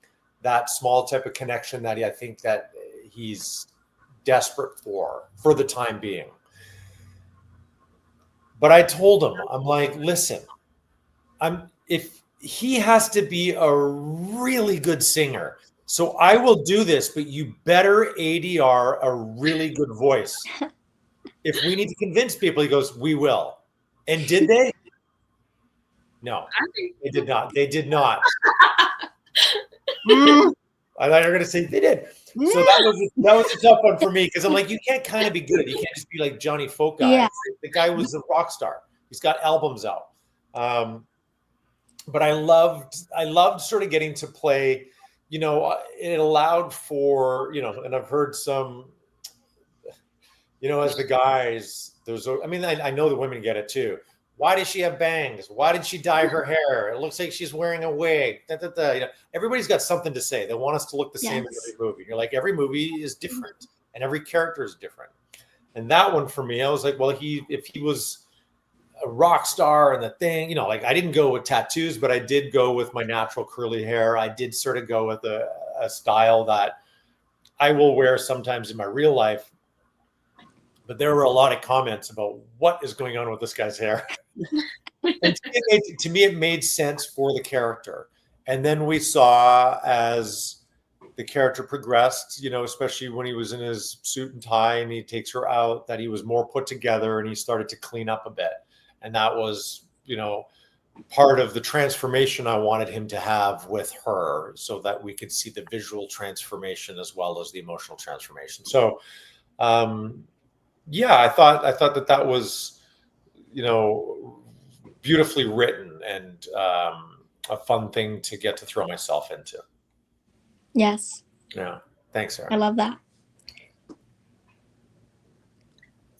that small type of connection that I think that he's desperate for the time being. But I told him, I'm like, listen, if he has to be a really good singer. So I will do this, but you better ADR a really good voice. If we need to convince people, he goes, we will. And did they? No, they did not. They did not. I thought you were going to say they did. So that was a tough one for me because I'm like, you can't kind of be good. You can't just be like Johnny Folk guy. Yeah. The guy was a rock star. He's got albums out. But I loved sort of getting to play, it allowed for, and I've heard some, as the guys, I know the women get it too. Why does she have bangs? Why did she dye her hair? It looks like she's wearing a wig. Everybody's got something to say. They want us to look the same in every movie. You're like, every movie is different and every character is different. And that one for me, I was like, well, if he was a rock star and the thing, I didn't go with tattoos, but I did go with my natural curly hair. I did sort of go with a style that I will wear sometimes in my real life. But there were a lot of comments about what is going on with this guy's hair. And to me, it made sense for the character. And then we saw as the character progressed, especially when he was in his suit and tie and he takes her out, that he was more put together and he started to clean up a bit. And that was, part of the transformation I wanted him to have with her so that we could see the visual transformation as well as the emotional transformation. So, I thought that was, beautifully written and a fun thing to get to throw myself into. Yes. Yeah. Thanks, Sarah. I love that.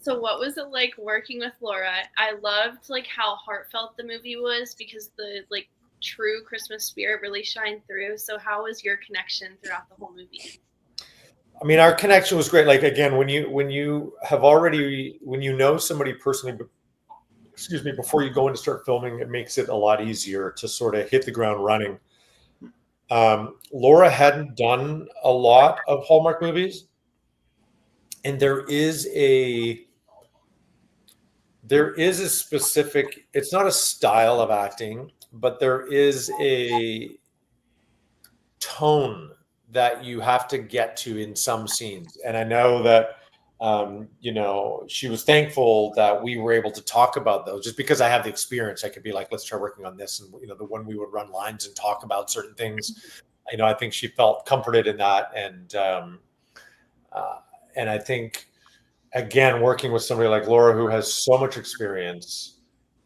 So what was it like working with Laura? I loved like how heartfelt the movie was because the like true Christmas spirit really shined through. So how was your connection throughout the whole movie? I mean, our connection was great. Like, again, when you know somebody personally, excuse me, before you go in to start filming, it makes it a lot easier to sort of hit the ground running. Laura hadn't done a lot of Hallmark movies, and there is a specific, it's not a style of acting, but there is a tone that you have to get to in some scenes. And I know that she was thankful that we were able to talk about those. Just because I have the experience, I could be like, let's try working on this. And the when we would run lines and talk about certain things, I think she felt comforted in that. And I think, again, working with somebody like Laura, who has so much experience,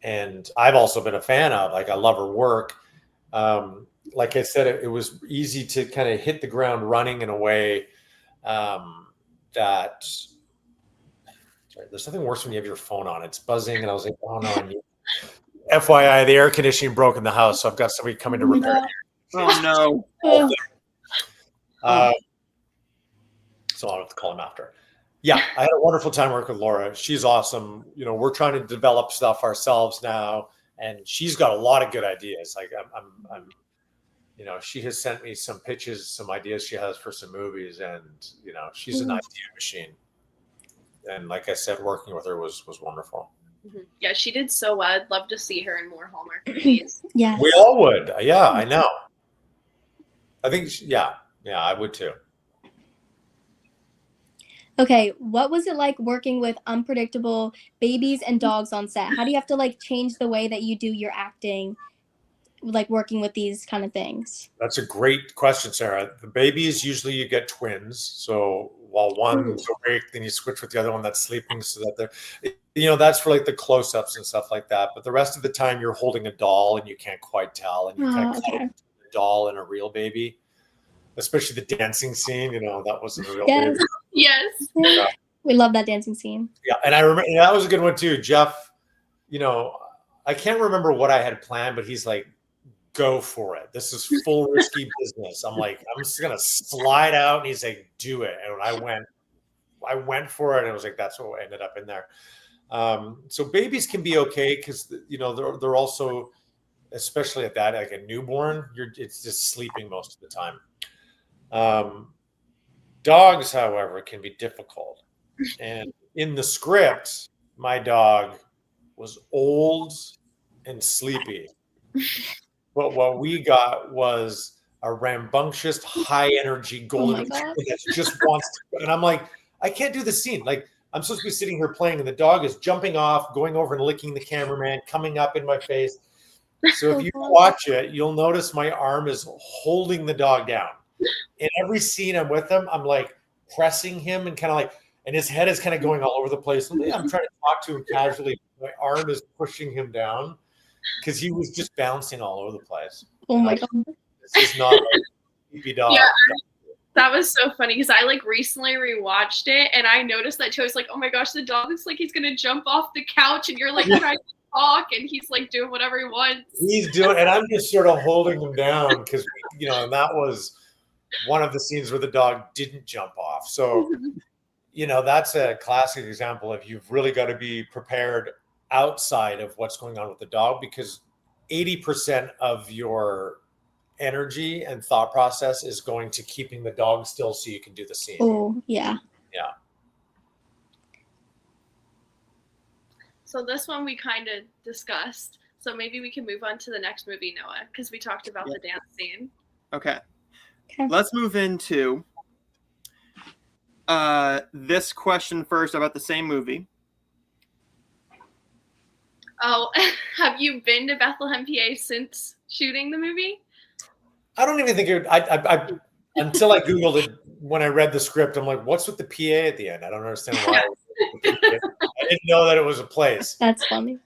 and I've also been a fan of, like, I love her work. Like I said, it was easy to kind of hit the ground running in a way that, sorry, there's nothing worse when you have your phone on. It's buzzing, and I was like, oh no, FYI, the air conditioning broke in the house, so I've got somebody coming to repair it. Oh no. So I'll have to call him after. Yeah, I had a wonderful time working with Laura. She's awesome. We're trying to develop stuff ourselves now, and she's got a lot of good ideas. Like I'm she has sent me some pitches, some ideas she has for some movies, and she's an idea machine. And like I said, working with her was wonderful. Yeah, she did so well. I'd love to see her in more Hallmark movies. Yes. We all would. Yeah, I know. I think, I would too. Okay, what was it like working with unpredictable babies and dogs on set? How do you have to like change the way that you do your acting, like working with these kind of things? That's a great question, Sarah. The babies, usually you get twins. So while one's awake, then you switch with the other one that's sleeping, so that they're, that's for like the close-ups and stuff like that. But the rest of the time you're holding a doll and you can't quite tell, and you kind of call a doll and a real baby, especially the dancing scene. That wasn't a real baby. Yes. Yeah. We love that dancing scene. Yeah, and I remember that was a good one too. Jeff, I can't remember what I had planned, but he's like, go for it. This is full risky business. I'm like, I'm just gonna slide out, and he's like, do it. And I went for it, and it was like, that's what ended up in there. So babies can be okay because they're also, especially at that, like a newborn, it's just sleeping most of the time. Dogs, however, can be difficult. And in the script, my dog was old and sleepy. But what we got was a rambunctious, high-energy golden retriever that just wants to. And I'm like, I can't do the scene. Like, I'm supposed to be sitting here playing, and the dog is jumping off, going over and licking the cameraman, coming up in my face. So if you watch it, you'll notice my arm is holding the dog down. In every scene I'm with him, I'm like pressing him and kind of like, and his head is kind of going all over the place. I'm trying to talk to him casually. My arm is pushing him down because he was just bouncing all over the place. Oh my God. This is not a sleepy dog. Yeah, that was so funny because I like recently rewatched it and I noticed that too. I was like, oh my gosh, the dog looks like he's gonna jump off the couch, and you're like trying to talk, and he's like doing whatever he wants. He's doing, and I'm just sort of holding him down because and that was one of the scenes where the dog didn't jump off. So, that's a classic example of you've really got to be prepared outside of what's going on with the dog, because 80% of your energy and thought process is going to keeping the dog still so you can do the scene. Oh, yeah. Yeah. So this one we kind of discussed. So maybe we can move on to the next movie, Noah, because we talked about the dance scene. Okay. Let's move into this question first about the same movie. Oh, have you been to Bethlehem, PA since shooting the movie? I don't even think I until I Googled it when I read the script. I'm like, what's with the PA at the end? I don't understand why. I didn't know that it was a place. That's funny.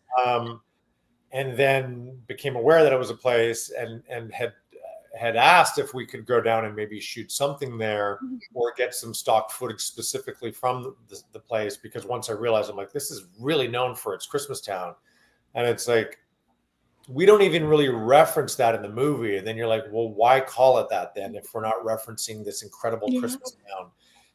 And then became aware that it was a place, and had asked if we could go down and maybe shoot something there or get some stock footage specifically from the place, because once I realized, I'm like, this is really known for its Christmas town, and it's like, we don't even really reference that in the movie. And then you're like, well, why call it that then if we're not referencing this incredible Christmas town?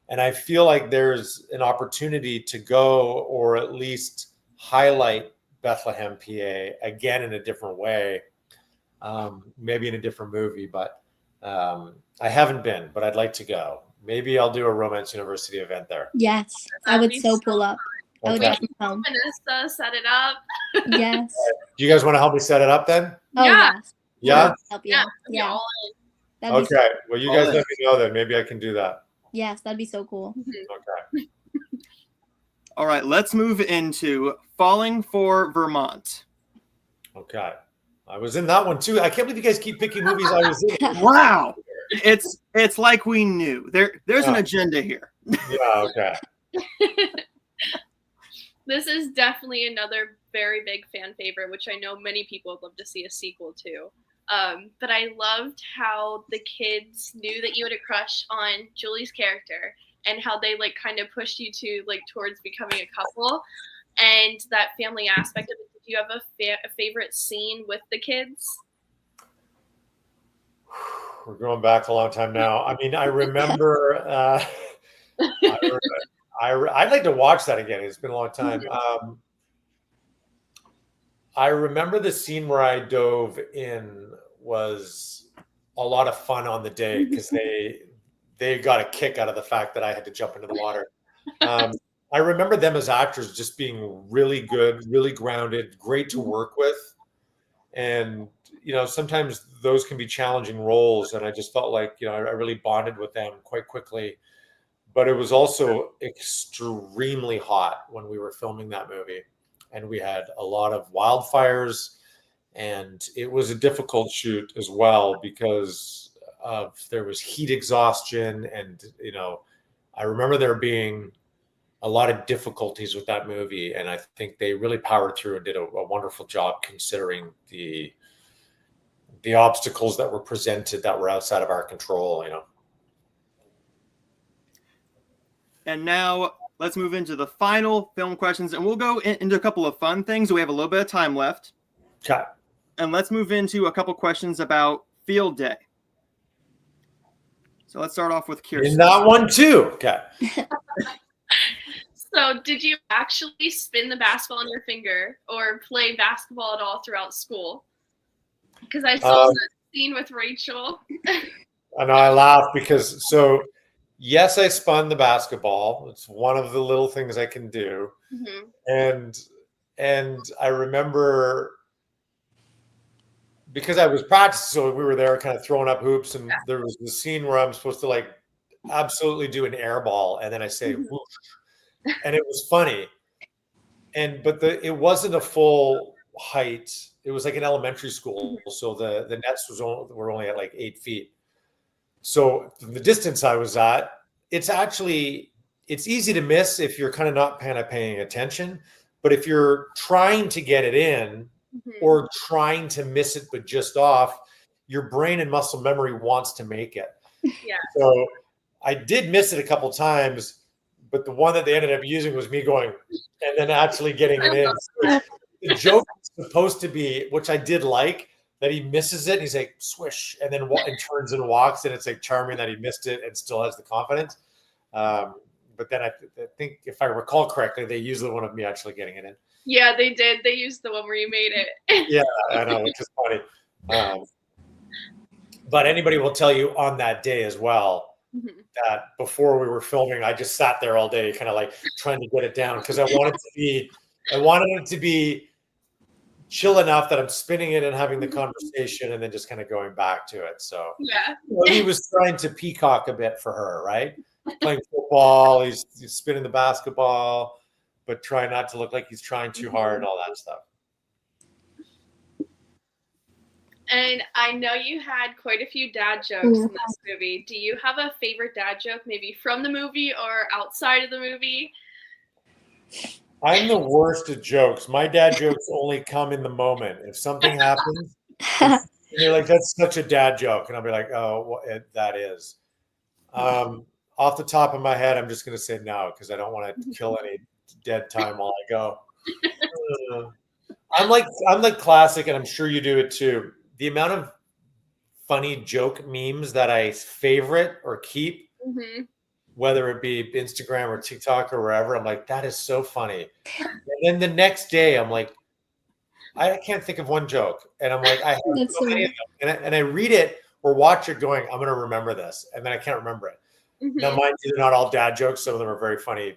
And I feel like there's an opportunity to go, or at least highlight Bethlehem, PA again in a different way, maybe in a different movie. But I haven't been, but I'd like to go. Maybe I'll do a Romance University event there. Yes, I would so pull up. I would Okay. definitely come. Vanessa set it up. Yes. Do you guys want to help me set it up then? Oh, Yeah. yes. Yeah? Help you. Yeah. Yeah. All That'd be Okay. Well, you guys All let me know then. Maybe I can do that. yes, that'd be so cool. Okay. All right, let's move into Falling for Vermont. Okay. I was in that one too. I can't believe you guys keep picking movies I was in. Wow. It's like we knew. There's an Yeah. agenda here. Yeah, okay. This is definitely another very big fan favorite, which I know many people would love to see a sequel to. But I loved how the kids knew that you had a crush on Julie's character, and how they like kind of pushed you to like towards becoming a couple, and that family aspect of it. Did you have a favorite scene with the kids? We're going back a long time now. I mean, I remember. I'd like to watch that again. It's been a long time. I remember the scene where I dove in was a lot of fun on the day, because they got a kick out of the fact that I had to jump into the water. I remember them as actors just being really good, really grounded, great to work with. And, sometimes those can be challenging roles. And I just felt like, I really bonded with them quite quickly. But it was also extremely hot when we were filming that movie. And we had a lot of wildfires. And it was a difficult shoot as well, because there was heat exhaustion. And, I remember there being a lot of difficulties with that movie. And I think they really powered through and did a wonderful job, considering the obstacles that were presented that were outside of our control, And now let's move into the final film questions, and we'll go into a couple of fun things. We have a little bit of time left. Okay. And let's move into a couple questions about Field Day. So let's start off with Kirsten. In that one too. Okay. So did you actually spin the basketball on your finger or play basketball at all throughout school? Because I saw that scene with Rachel. I know, I laugh because yes, I spun the basketball. It's one of the little things I can do. And I remember, because I was practicing, so we were there kind of throwing up hoops, and there was the scene where I'm supposed to like absolutely do an air ball, and then I say whoosh, and it was funny. But it wasn't a full height. It was like an elementary school, so the nets were only at like 8 feet. So the distance I was at, it's easy to miss if you're kind of not paying attention. But if you're trying to get it in or trying to miss it but just off, your brain and muscle memory wants to make it. Yeah. So I did miss it a couple times, but the one that they ended up using was me going and then actually getting it in. So the joke is supposed to be, which I did like, that he misses it and he's like swish and then turns and walks, and it's like charming that he missed it and still has the confidence. But then I think, if I recall correctly, they used the one of me actually getting it in. Yeah, they did. They used the one where you made it. Yeah, I know, which is funny. But anybody will tell you on that day as well that before we were filming, I just sat there all day, kind of like trying to get it down, because I wanted it to be chill enough that I'm spinning it and having the conversation and then just kind of going back to it. So Yeah. he was trying to peacock a bit for her, right? Playing football, he's spinning the basketball, but trying not to look like he's trying too hard and all that stuff. And I know you had quite a few dad jokes in this movie. Do you have a favorite dad joke, maybe from the movie or outside of the movie? I'm the worst at jokes. My dad jokes only come in the moment. If something happens, and they're like, "That's such a dad joke," and I'll be like, "Oh, that is." Off the top of my head, I'm just going to say no because I don't want to kill any dead time while I go. I'm like classic, and I'm sure you do it too. The amount of funny joke memes that I favorite or keep, whether it be Instagram or TikTok or wherever, I'm like, that is so funny. And then the next day, I'm like, I can't think of one joke, and I'm like, I have so many of them, and I read it or watch it, going, I'm going to remember this, and then I can't remember it. Now, mind you, they're not all dad jokes. Some of them are very funny,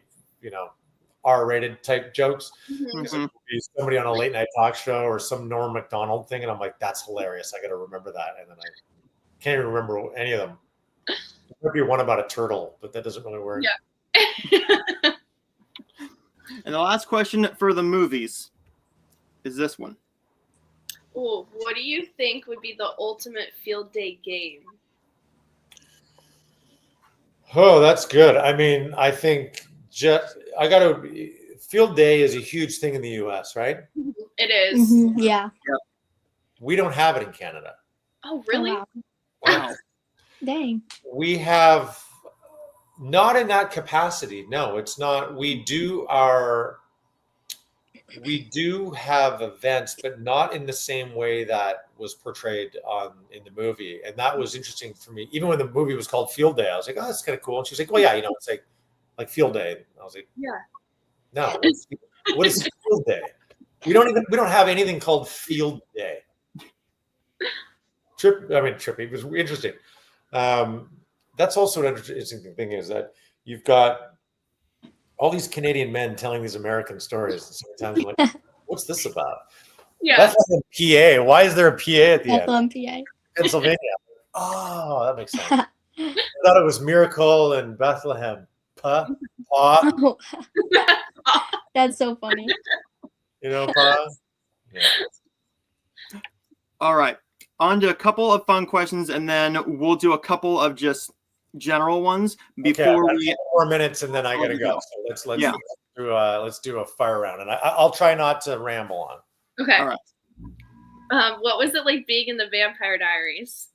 R-rated type jokes. Because it would be somebody on a late night talk show or some Norm Macdonald thing, and I'm like, that's hilarious. I got to remember that, and then I can't even remember any of them. There might be one about a turtle, but that doesn't really work. Yeah. And the last question for the movies is this one. Oh, what do you think would be the ultimate field day game? Oh, that's good. I mean, I think field day is a huge thing in the US, right? It is. Yeah. We don't have it in Canada. Oh, really? Oh, wow. Dang. We have not in that capacity. No, it's not. We do have events, but not in the same way that was portrayed in the movie. And that was interesting for me. Even when the movie was called Field Day, I was like, oh, that's kind of cool. And she was like, well, yeah, it's like Field Day. And I was like, yeah. No, what is Field Day? We don't have anything called Field Day. Trippy. It was interesting. That's also an interesting thing is that you've got all these Canadian men telling these American stories. Sometimes I'm like, what's this about? Yeah. Bethlehem, PA. Why is there a PA at the Bethlehem, end? PA. Pennsylvania. Oh, that makes sense. I thought it was Miracle and Bethlehem. Oh. That's so funny. Pa? Yeah. All right. On to a couple of fun questions, and then we'll do a couple of just general ones before we 4 minutes, and then I gotta go. So let's do a fire round, and I'll try not to ramble on. Okay. All right. What was it like being in the Vampire Diaries?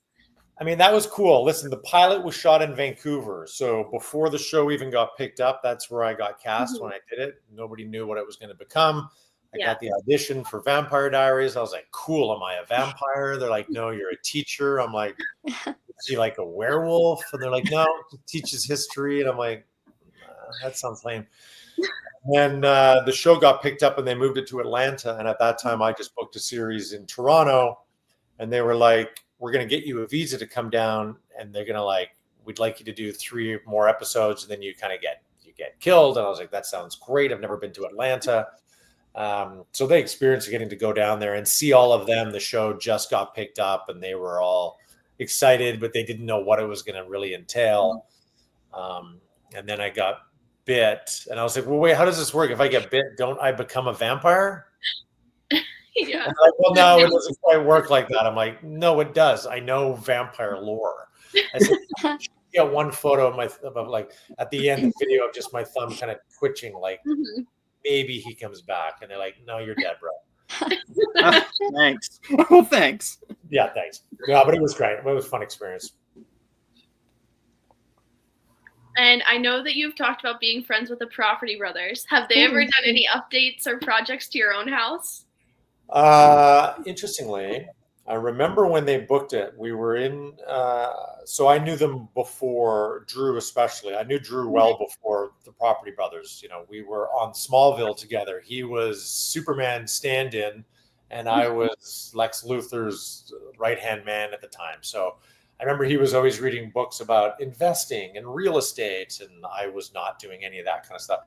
I mean, that was cool. Listen, the pilot was shot in Vancouver, so before the show even got picked up, that's where I got cast when I did it. Nobody knew what it was going to become. I got the audition for Vampire Diaries. I was like, cool, am I a vampire? They're like, no, you're a teacher. I'm like, is he like a werewolf? And they're like, no, he teaches history. And I'm like, that sounds lame. And the show got picked up and they moved it to Atlanta. And at that time, I just booked a series in Toronto. And they were like, we're going to get you a visa to come down. And they're going to we'd like you to do 3 more episodes. And then you kind of get killed. And I was like, that sounds great. I've never been to Atlanta. So they experienced getting to go down there and see all of them. The show just got picked up and they were all excited, but they didn't know what it was going to really entail. And then I got bit and I was like, well, wait, how does this work? If I get bit, don't I become a vampire? Yeah. Like, well, no, it doesn't quite work like that. I'm like, no, it does. I know vampire lore. I said, you got one photo of like at the end of the video of just my thumb kind of twitching, like maybe he comes back. And they're like, no, you're dead, bro. Thanks. Well, thanks. Yeah, thanks. Yeah, but it was great. It was a fun experience. And I know that you've talked about being friends with the Property Brothers. Have they ever done any updates or projects to your own house? Interestingly, I remember when they booked it, we were in, so I knew them before Drew, especially. I knew Drew well before the Property Brothers. We were on Smallville together. He was Superman stand-in, and I was Lex Luthor's right-hand man at the time. So I remember he was always reading books about investing and real estate, and I was not doing any of that kind of stuff.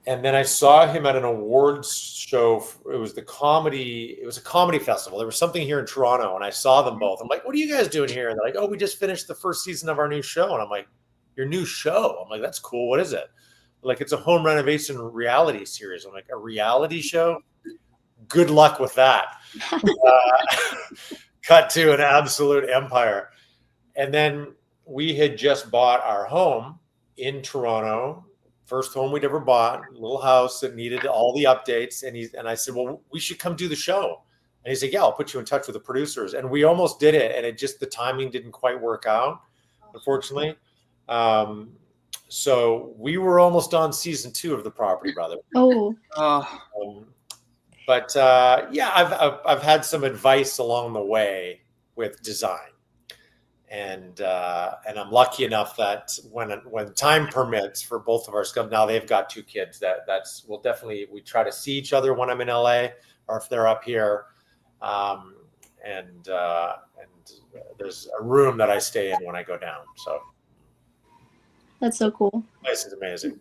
And then I saw him at an awards show. It was a comedy festival. There was something here in Toronto, and I saw them both. I'm like, what are you guys doing here? And they're like, oh, we just finished the first season of our new show. And I'm like, your new show? I'm like, that's cool. What is it? Like, it's a home renovation reality series. I'm like, a reality show? Good luck with that. Cut to an absolute empire. And then we had just bought our home in Toronto. First home we'd ever bought, little house that needed all the updates. And I said, well, we should come do the show. And he said, yeah, I'll put you in touch with the producers. And we almost did it. And the timing didn't quite work out, unfortunately. So we were almost on season 2 of The Property Brother. Oh. But I've had some advice along the way with design. And I'm lucky enough that when time permits for both of our stuff, now they've got 2 kids. We try to see each other when I'm in LA or if they're up here. And there's a room that I stay in when I go down. So that's so cool. This is amazing.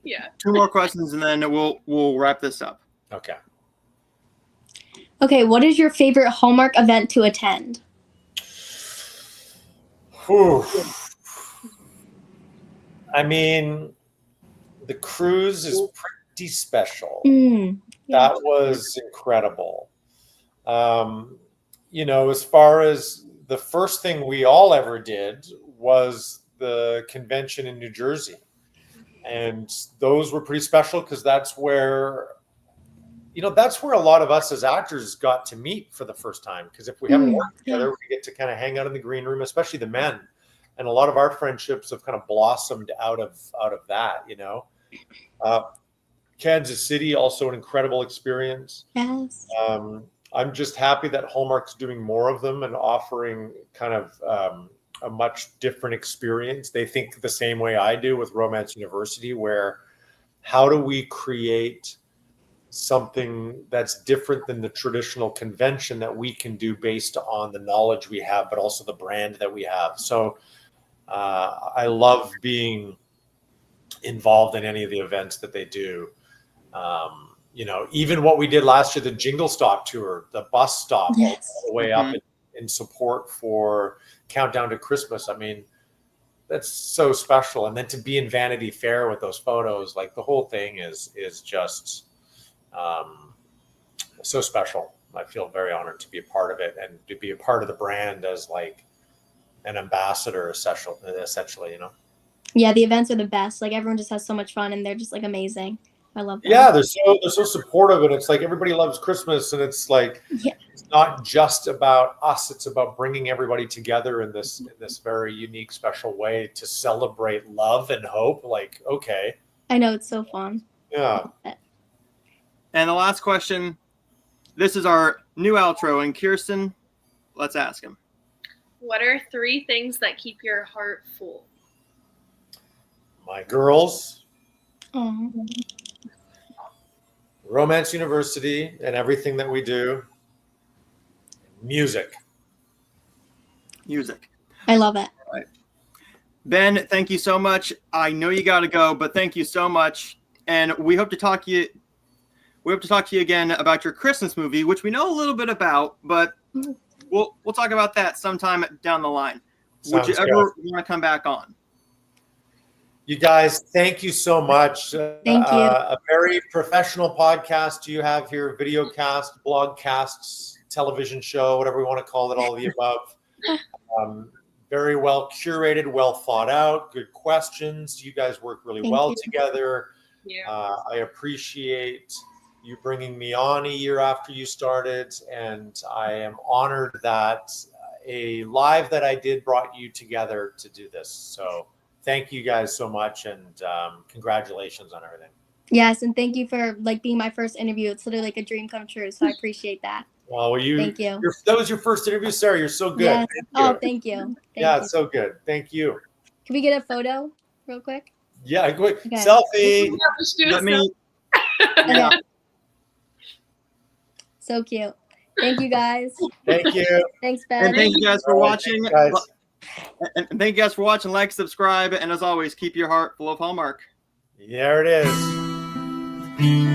Yeah. 2 more questions and then we'll wrap this up. Okay. Okay. What is your favorite Hallmark event to attend? Whew. I mean, the cruise is pretty special. That was incredible. As far as the first thing we all ever did was the convention in New Jersey. And those were pretty special because that's where a lot of us as actors got to meet for the first time. Because if we haven't worked together, we get to kind of hang out in the green room, especially the men. And a lot of our friendships have kind of blossomed out of that, Kansas City, also an incredible experience. Yes. I'm just happy that Hallmark's doing more of them and offering kind of a much different experience. They think the same way I do with Romance University, where how do we create something that's different than the traditional convention that we can do based on the knowledge we have, but also the brand that we have. So I love being involved in any of the events that they do. Even what we did last year, the Jingle Stop tour, the bus stop all the way up in support for Countdown to Christmas. I mean, that's so special. And then to be in Vanity Fair with those photos, like the whole thing is just so special. I feel very honored to be a part of it and to be a part of the brand as like an ambassador, essentially. Yeah, the events are the best. Like everyone just has so much fun and they're just like amazing. I love that. Yeah, they're so supportive, and it's like everybody loves Christmas, and it's like it's not just about us; it's about bringing everybody together in this very unique, special way to celebrate love and hope. Like, okay, I know, it's so fun. Yeah. And the last question. This is our new outro, and Kirsten, let's ask him. What are 3 things that keep your heart full? My girls. Oh. Romance University and everything that we do. Music. I love it. All right. Ben, thank you so much. I know you got to go, but thank you so much. And we hope to talk to you again about your Christmas movie, which we know a little bit about, but we'll talk about that sometime down the line. Would you ever want to come back on? You guys, thank you so much. Thank you. A very professional podcast you have here, video cast, blog casts, television show, whatever we want to call it, all of the above. Very well curated, well thought out, good questions. You guys work really well together. Yeah. I appreciate you bringing me on a year after you started, and I am honored that a live that I did brought you together to do this. So thank you guys so much, and congratulations on everything. Yes, and thank you for being my first interview. It's literally like a dream come true, so I appreciate that. Well, thank you. That was your first interview, Sarah. You're so good. Yes. Thank you. Thank you. It's so good. Thank you. Can we get a photo real quick? Yeah, quick. Okay. Selfie. Let me. Okay. So cute. Thank you, guys. Thank you. Thanks, Ben. And thank you guys for watching. Guys. And thank you guys for watching. Like, subscribe, and as always, keep your heart full of Hallmark. There it is.